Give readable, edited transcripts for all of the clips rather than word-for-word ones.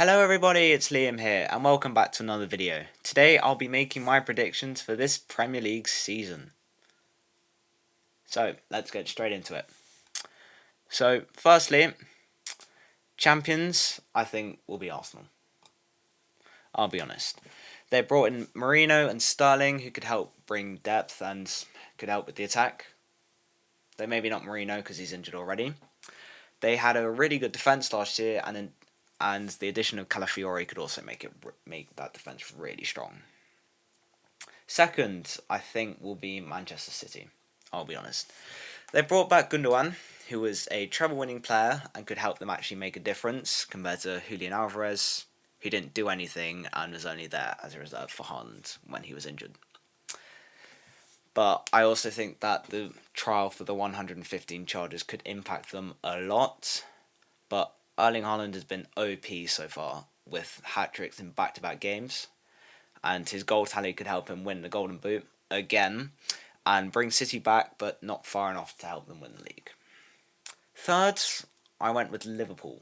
Hello everybody, it's Liam here and welcome back to another video. Today I'll be making my predictions for this Premier League season. So let's get straight into it. So firstly, champions I think will be Arsenal. I'll be honest. They brought in Marino and Sterling who could help bring depth and could help with the attack. Though maybe not Marino because he's injured already. They had a really good defence last year and the addition of Calafiori could also make that defence really strong. Second, I think, will be Manchester City. I'll be honest. They brought back Gundogan, who was a treble-winning player and could help them actually make a difference compared to Julian Alvarez, who didn't do anything and was only there as a reserve for Haaland when he was injured. But I also think that the trial for the 115 charges could impact them a lot. But Erling Haaland has been OP so far, with hat-tricks in back-to-back games. And his goal tally could help him win the Golden Boot again and bring City back, but not far enough to help them win the league. Third, I went with Liverpool.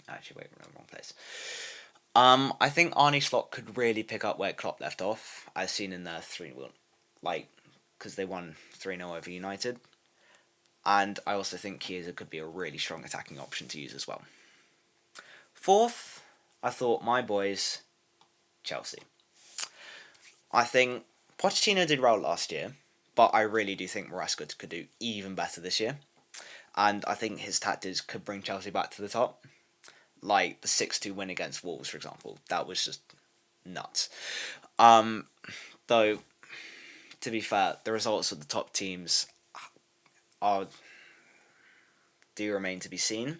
Actually, wait, we're in the wrong place. I think Arne Slot could really pick up where Klopp left off, as seen in their 3-0, because they won 3-0 over United. And I also think Chiesa could be a really strong attacking option to use as well. Fourth, I thought my boys, Chelsea. I think Pochettino did well last year, but I really do think Maresca could do even better this year. And I think his tactics could bring Chelsea back to the top. Like the 6-2 win against Wolves, for example. That was just nuts. Though, to be fair, the results of the top teams do remain to be seen.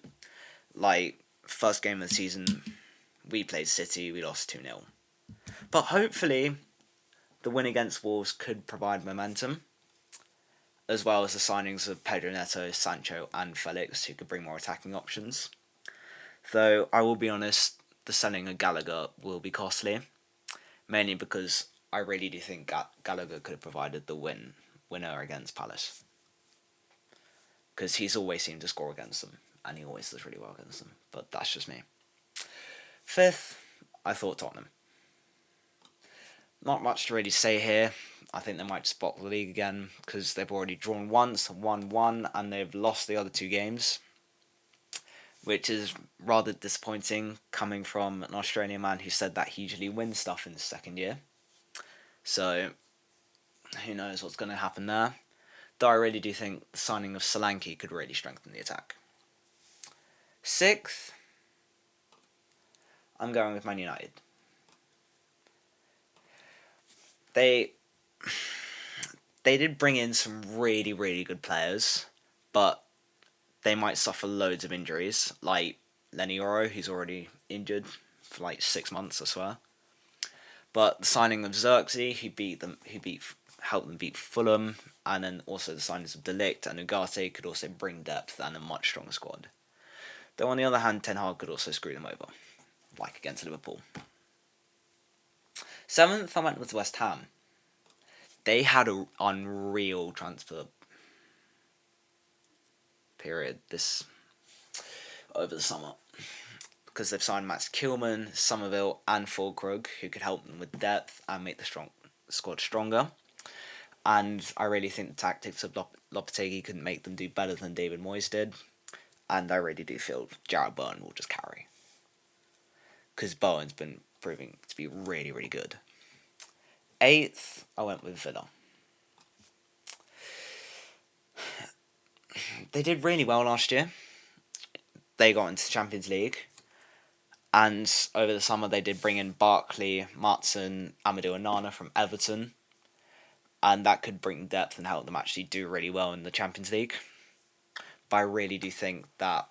Like, first game of the season, we played City, we lost 2-0. But hopefully, the win against Wolves could provide momentum, as well as the signings of Pedro Neto, Sancho and Felix, who could bring more attacking options. Though, I will be honest, the selling of Gallagher will be costly, mainly because I really do think Gallagher could have provided the winner against Palace. Because he's always seemed to score against them, and he always does really well against them, but that's just me. Fifth, I thought Tottenham. Not much to really say here. I think they might spot the league again, because they've already drawn once, won one, and they've lost the other two games. Which is rather disappointing, coming from an Australian man who said that he usually wins stuff in his second year. So, who knows what's going to happen there. Though I really do think the signing of Solanke could really strengthen the attack. Sixth, I'm going with Man United. They did bring in some really, really good players, but they might suffer loads of injuries, like Lenny Oro, who's already injured for like 6 months, I swear. But the signing of Xerxes, helped them beat Fulham, and then also the signings of De Ligt and Ugarte could also bring depth and a much stronger squad. Though on the other hand, Ten Hag could also screw them over, like against Liverpool. Seventh, I went with West Ham. They had an unreal transfer period over the summer, because they've signed Max Kilman, Somerville and Fulkrug, who could help them with depth and make the squad stronger. And I really think the tactics of Lopetegui could make them do better than David Moyes did. And I really do feel Jarrett Bowen will just carry, because Bowen's been proving to be really, really good. Eighth, I went with Villa. They did really well last year. They got into the Champions League. And over the summer, they did bring in Barkley, Maatsen, Amadou Onana from Everton. And that could bring depth and help them actually do really well in the Champions League. But I really do think that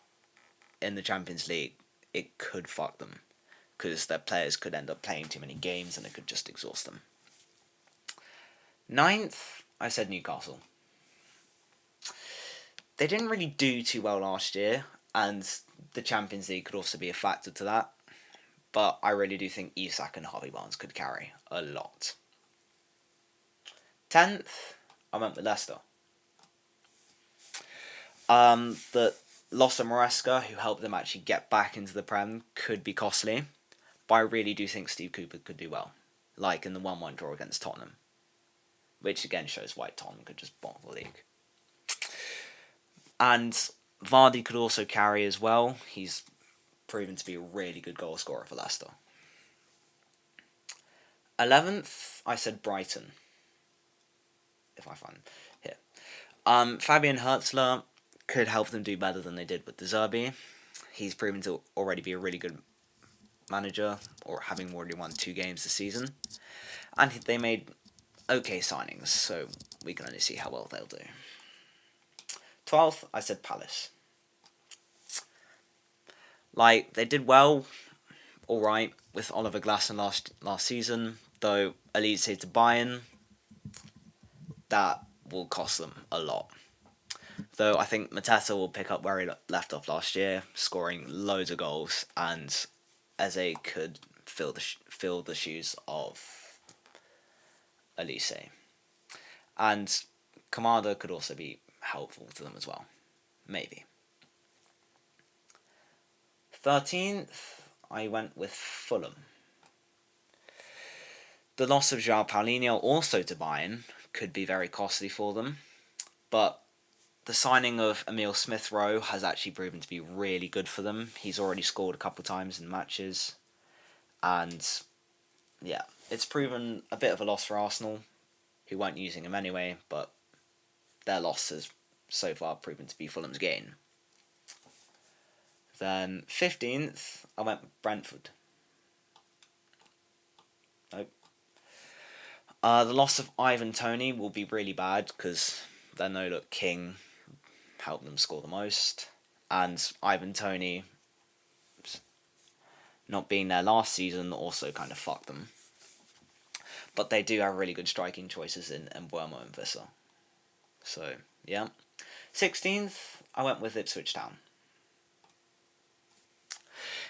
in the Champions League, it could fuck them, because their players could end up playing too many games and it could just exhaust them. Ninth, I said Newcastle. They didn't really do too well last year, and the Champions League could also be a factor to that. But I really do think Isak and Harvey Barnes could carry a lot. 10th, I went with Leicester. The Loss of Maresca, who helped them actually get back into the Prem, could be costly. But I really do think Steve Cooper could do well. Like in the 1-1 draw against Tottenham. Which again shows why Tottenham could just bonk the league. And Vardy could also carry as well. He's proven to be a really good goal scorer for Leicester. 11th, I said Brighton. If I find here. Fabian Hertzler could help them do better than they did with De Zerbi. He's proven to already be a really good manager, or having already won 2 games this season. And they made okay signings, so we can only see how well they'll do. 12th, I said Palace. Like, they did well, alright, with Oliver Glasson last season, though Elite to Bayern, that will cost them a lot. Though I think Mateta will pick up where he left off last year, scoring loads of goals, and Eze could fill the shoes of Elise. And Kamada could also be helpful to them as well. Maybe. 13th, I went with Fulham. The loss of João Paulinho also to Bayern could be very costly for them, but the signing of Emile Smith-Rowe has actually proven to be really good for them. He's already scored a couple times in matches, and yeah, it's proven a bit of a loss for Arsenal, who weren't using him anyway, but their loss has so far proven to be Fulham's gain. Then 15th, I went with Brentford. Nope. The loss of Ivan Toney will be really bad because their no-look king helped them score the most, and Ivan Toney not being there last season also kind of fucked them. But they do have really good striking choices in Mbeumo and Visser. So, yeah. 16th, I went with Ipswich Town.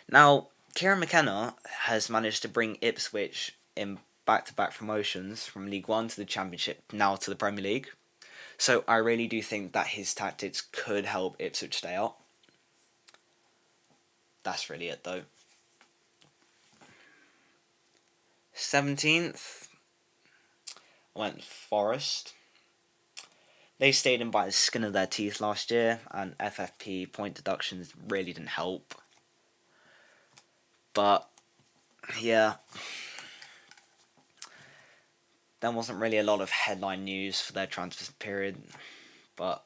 Now, Kieran McKenna has managed to bring Ipswich in back-to-back promotions from League One to the Championship, now to the Premier League. So I really do think that his tactics could help Ipswich stay up. That's really it, though. 17th, I went with Forest. They stayed in by the skin of their teeth last year, and FFP point deductions really didn't help. But, yeah, there wasn't really a lot of headline news for their transfer period, but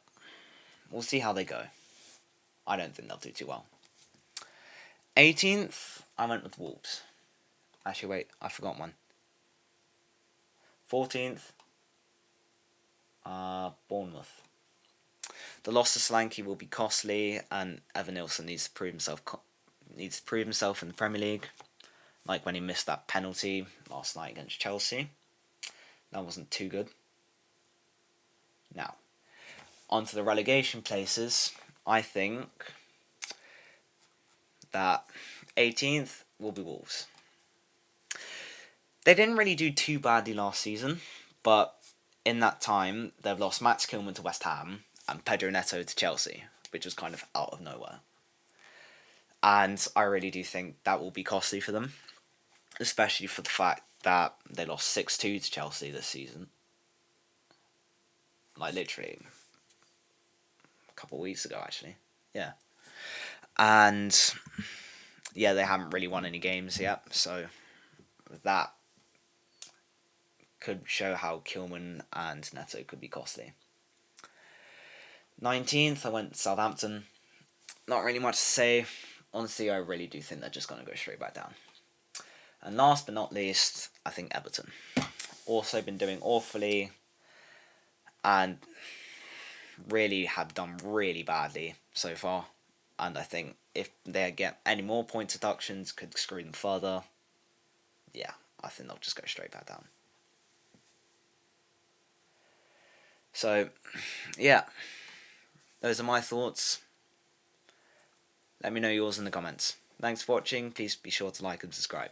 we'll see how they go. I don't think they'll do too well. 18th, I went with Wolves. Actually, wait, I forgot one. 14th, Bournemouth. The loss to Solanke will be costly, and Evan Nilsson needs to prove himself in the Premier League, like when he missed that penalty last night against Chelsea. That wasn't too good. Now, onto the relegation places. I think that 18th will be Wolves. They didn't really do too badly last season, but in that time, they've lost Max Kilman to West Ham and Pedro Neto to Chelsea, which was kind of out of nowhere. And I really do think that will be costly for them, especially for the fact that they lost 6-2 to Chelsea this season. Like, literally, a couple of weeks ago, actually. Yeah. And, yeah, they haven't really won any games yet, so that could show how Kilman and Neto could be costly. 19th, I went Southampton. Not really much to say. Honestly, I really do think they're just going to go straight back down. And last but not least, I think Everton. Also been doing awfully and really have done really badly so far. And I think if they get any more point deductions, could screw them further. Yeah, I think they'll just go straight back down. So, yeah. Those are my thoughts. Let me know yours in the comments. Thanks for watching. Please be sure to like and subscribe.